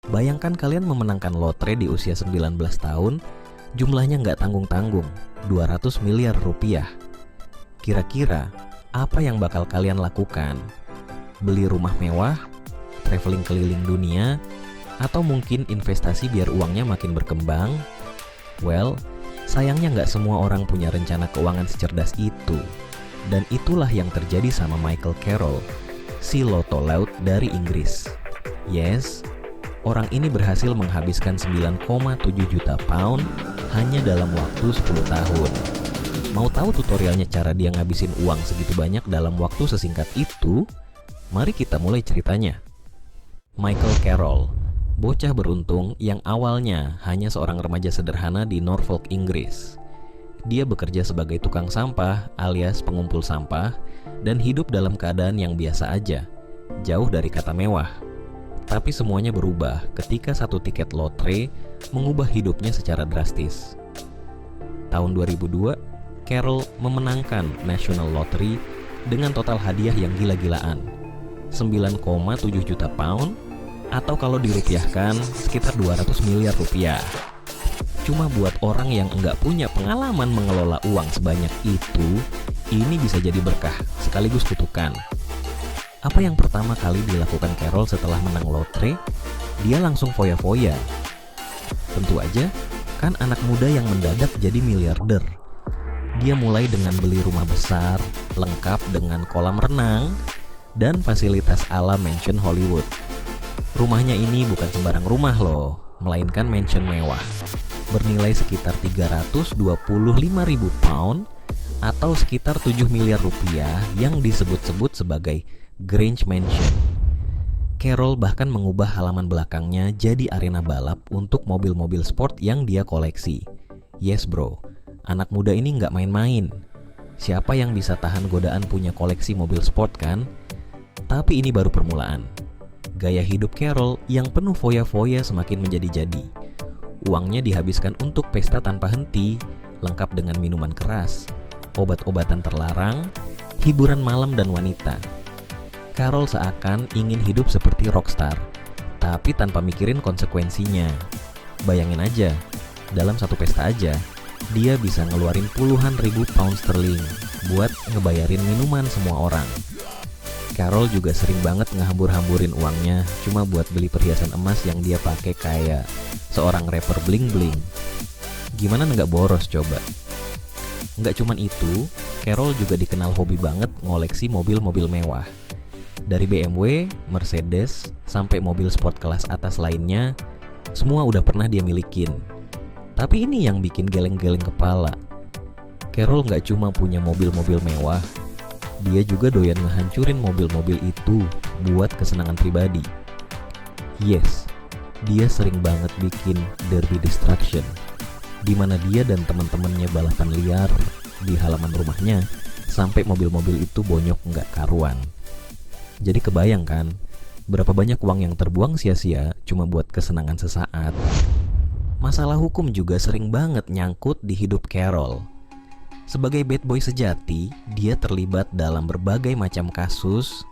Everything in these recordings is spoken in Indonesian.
Bayangkan kalian memenangkan lotre di usia 19 tahun, jumlahnya nggak tanggung-tanggung, 200 miliar rupiah. Kira-kira apa yang bakal kalian lakukan? Beli rumah mewah, traveling keliling dunia, atau mungkin investasi biar uangnya makin berkembang? Well, sayangnya nggak semua orang punya rencana keuangan secerdas itu. Dan itulah yang terjadi sama Michael Carroll, si Lotto Laut dari Inggris. Yes, orang ini berhasil menghabiskan 9,7 juta pound hanya dalam waktu 10 tahun. Mau tahu tutorialnya cara dia ngabisin uang segitu banyak dalam waktu sesingkat itu? Mari kita mulai ceritanya. Michael Carroll, bocah beruntung yang awalnya hanya seorang remaja sederhana di Norfolk, Inggris. Dia bekerja sebagai tukang sampah alias pengumpul sampah dan hidup dalam keadaan yang biasa aja, jauh dari kata mewah. Tapi semuanya berubah ketika satu tiket lotre mengubah hidupnya secara drastis. Tahun 2002, Carroll memenangkan National Lottery dengan total hadiah yang gila-gilaan, 9,7 juta pound atau kalau dirupiahkan sekitar 200 miliar rupiah. Cuma buat orang yang enggak punya pengalaman mengelola uang sebanyak itu, ini bisa jadi berkah sekaligus kutukan. Apa yang pertama kali dilakukan Carroll setelah menang lotre? Dia langsung foya-foya. Tentu aja, kan anak muda yang mendadak jadi miliarder. Dia mulai dengan beli rumah besar, lengkap dengan kolam renang, dan fasilitas ala mansion Hollywood. Rumahnya ini bukan sembarang rumah loh, melainkan mansion mewah. Bernilai sekitar 325.000 pound atau sekitar 7 miliar rupiah yang disebut-sebut sebagai Grange Mansion. Carroll bahkan mengubah halaman belakangnya jadi arena balap untuk mobil-mobil sport yang dia koleksi. Yes bro, anak muda ini nggak main-main. Siapa yang bisa tahan godaan punya koleksi mobil sport kan? Tapi ini baru permulaan. Gaya hidup Carroll yang penuh foya-foya semakin menjadi-jadi. Uangnya dihabiskan untuk pesta tanpa henti, lengkap dengan minuman keras, obat-obatan terlarang, hiburan malam dan wanita. Carroll seakan ingin hidup seperti rockstar, tapi tanpa mikirin konsekuensinya. Bayangin aja, dalam satu pesta aja, dia bisa ngeluarin puluhan ribu pound sterling buat ngebayarin minuman semua orang. Carroll juga sering banget ngehambur-hamburin uangnya cuma buat beli perhiasan emas yang dia pakai kayak seorang rapper bling-bling. Gimana nggak boros coba? Nggak cuman itu, Carroll juga dikenal hobi banget ngoleksi mobil-mobil mewah. Dari BMW, Mercedes, sampai mobil sport kelas atas lainnya, semua udah pernah dia milikin. Tapi ini yang bikin geleng-geleng kepala. Carroll nggak cuma punya mobil-mobil mewah, dia juga doyan ngehancurin mobil-mobil itu buat kesenangan pribadi. Yes, dia sering banget bikin derby destruction, di mana dia dan teman-temannya balapan liar di halaman rumahnya sampai mobil-mobil itu bonyok nggak karuan. Jadi kebayang kan, berapa banyak uang yang terbuang sia-sia cuma buat kesenangan sesaat. Masalah hukum juga sering banget nyangkut di hidup Carroll. Sebagai bad boy sejati, dia terlibat dalam berbagai macam kasus,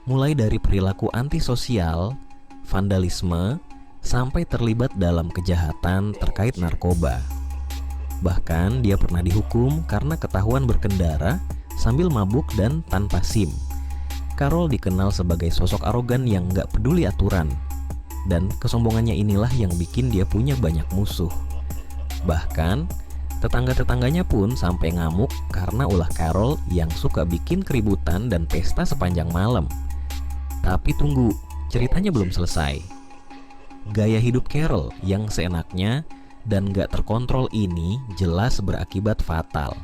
mulai dari perilaku antisosial, vandalisme, sampai terlibat dalam kejahatan terkait narkoba. Bahkan dia pernah dihukum karena ketahuan berkendara sambil mabuk dan tanpa SIM. Carroll dikenal sebagai sosok arogan yang gak peduli aturan, dan kesombongannya inilah yang bikin dia punya banyak musuh. Bahkan tetangga-tetangganya pun sampai ngamuk karena ulah Carroll yang suka bikin keributan dan pesta sepanjang malam. Tapi tunggu, ceritanya belum selesai. Gaya hidup Carroll yang seenaknya dan gak terkontrol ini jelas berakibat fatal.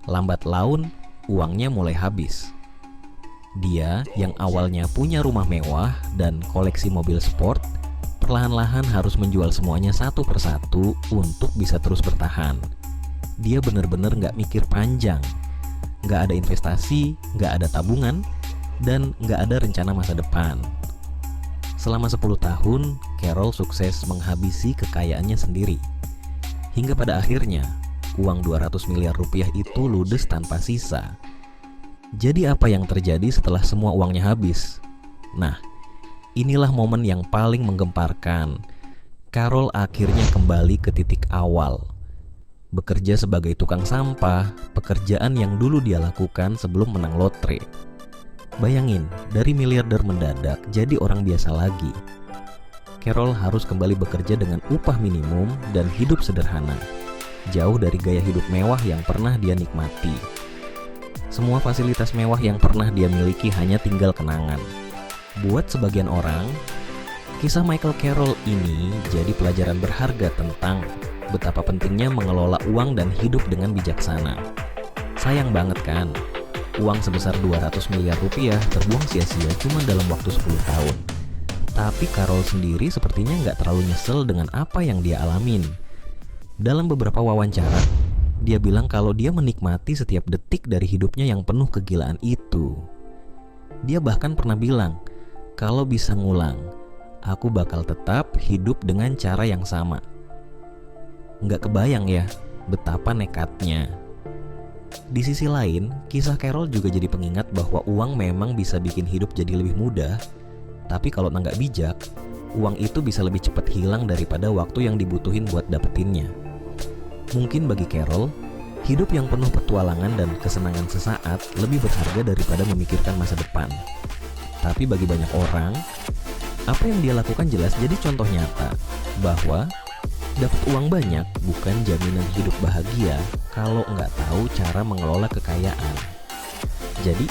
Lambat laun, uangnya mulai habis. Dia yang awalnya punya rumah mewah dan koleksi mobil sport, perlahan-lahan harus menjual semuanya satu persatu untuk bisa terus bertahan. Dia bener-bener gak mikir panjang, gak ada investasi, gak ada tabungan, dan gak ada rencana masa depan. Selama 10 tahun, Carroll sukses menghabisi kekayaannya sendiri. Hingga pada akhirnya, uang 200 miliar rupiah itu ludes tanpa sisa. Jadi apa yang terjadi setelah semua uangnya habis? Nah, Inilah momen yang paling menggemparkan. Carol akhirnya kembali ke titik awal. Bekerja sebagai tukang sampah, pekerjaan yang dulu dia lakukan sebelum menang lotre. Bayangin, dari miliarder mendadak jadi orang biasa lagi. Carol harus kembali bekerja dengan upah minimum dan hidup sederhana, jauh dari gaya hidup mewah yang pernah dia nikmati. Semua fasilitas mewah yang pernah dia miliki hanya tinggal kenangan. Buat sebagian orang, kisah Michael Carroll ini jadi pelajaran berharga tentang betapa pentingnya mengelola uang dan hidup dengan bijaksana. Sayang banget kan, uang sebesar 200 miliar rupiah terbuang sia-sia cuma dalam waktu 10 tahun. Tapi Carroll sendiri sepertinya nggak terlalu nyesel dengan apa yang dia alamin. Dalam beberapa wawancara, dia bilang kalau dia menikmati setiap detik dari hidupnya yang penuh kegilaan itu. Dia bahkan pernah bilang, kalau bisa ngulang, aku bakal tetap hidup dengan cara yang sama. Nggak kebayang ya, betapa nekatnya. Di sisi lain, kisah Carol juga jadi pengingat bahwa uang memang bisa bikin hidup jadi lebih mudah. Tapi kalau nggak bijak, uang itu bisa lebih cepat hilang daripada waktu yang dibutuhin buat dapetinnya. Mungkin bagi Carol, hidup yang penuh petualangan dan kesenangan sesaat lebih berharga daripada memikirkan masa depan. Tapi bagi banyak orang, apa yang dia lakukan jelas jadi contoh nyata bahwa dapat uang banyak bukan jaminan hidup bahagia kalau nggak tahu cara mengelola kekayaan. Jadi,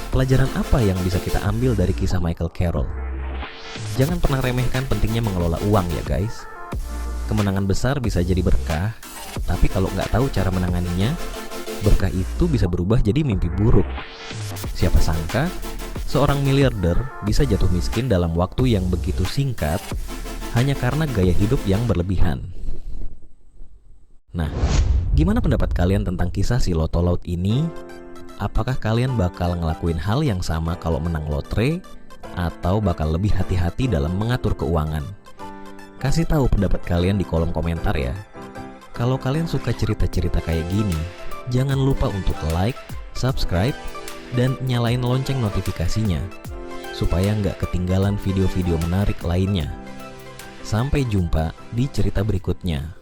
pelajaran apa yang bisa kita ambil dari kisah Michael Carroll? Jangan pernah remehkan pentingnya mengelola uang ya guys. Kemenangan besar bisa jadi berkah, tapi kalau nggak tahu cara menanganinya, berkah itu bisa berubah jadi mimpi buruk. Siapa sangka, seorang miliarder bisa jatuh miskin dalam waktu yang begitu singkat hanya karena gaya hidup yang berlebihan. Nah, gimana pendapat kalian tentang kisah si Loto Laut ini? Apakah kalian bakal ngelakuin hal yang sama kalau menang lotre? Atau bakal lebih hati-hati dalam mengatur keuangan? Kasih tahu pendapat kalian di kolom komentar ya. Kalau kalian suka cerita-cerita kayak gini, jangan lupa untuk like, subscribe, dan nyalain lonceng notifikasinya supaya nggak ketinggalan video-video menarik lainnya. Sampai jumpa di cerita berikutnya.